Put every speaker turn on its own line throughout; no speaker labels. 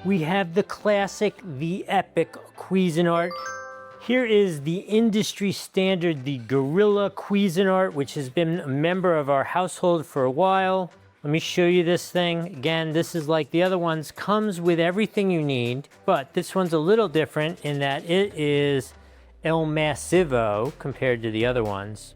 we have the classic, the epic Cuisinart. Here is the industry standard, the Gorilla Cuisinart, which has been a member of our household for a while. Let me show you this thing. Again, this is like the other ones, comes with everything you need, but this one's a little different in that it is El Massivo compared to the other ones.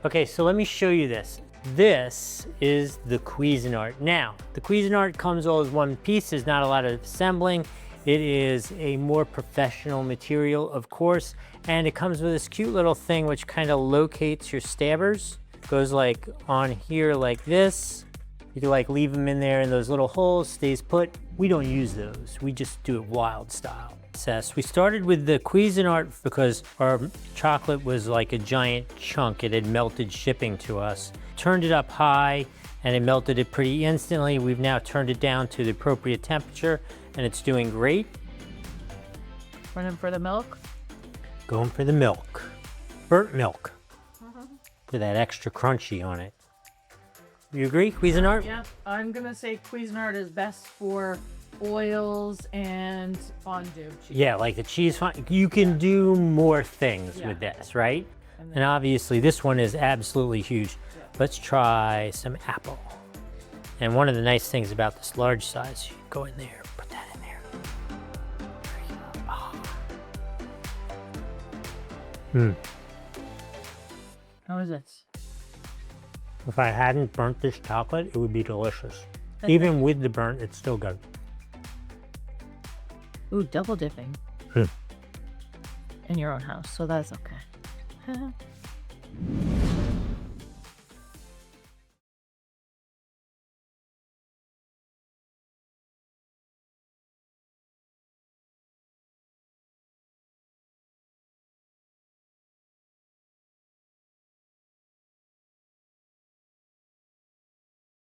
Okay, so let me show you this. This is the Cuisinart. Now, the Cuisinart comes all as one piece. There's not a lot of assembling. It is a more professional material, of course, and it comes with this cute little thing which kind of locates your stabbers. Goes like on here like this. You can like leave them in there in those little holes, stays put. We don't use those. We just do it wild style. We started with the Cuisinart because our chocolate was like a giant chunk. It had melted shipping to us. Turned it up high and it melted it pretty instantly. We've now turned it down to the appropriate temperature and it's doing great.
Running for the milk?
Going for the milk. Burnt milk. With that extra crunchy on it. You agree, Cuisinart?
Yeah, I'm gonna say Cuisinart is best for oils and fondue cheese.
Yeah, like the cheese fondue. You can do more things with this, right? And obviously this one is absolutely huge. Yeah. Let's try some apple. And one of the nice things about this large size, you go in there, put that in there. There you go. Oh.
How is it?
If I hadn't burnt this chocolate, it would be delicious. Even with the burnt, it's still good.
Ooh, double dipping. In your own house, so that's okay.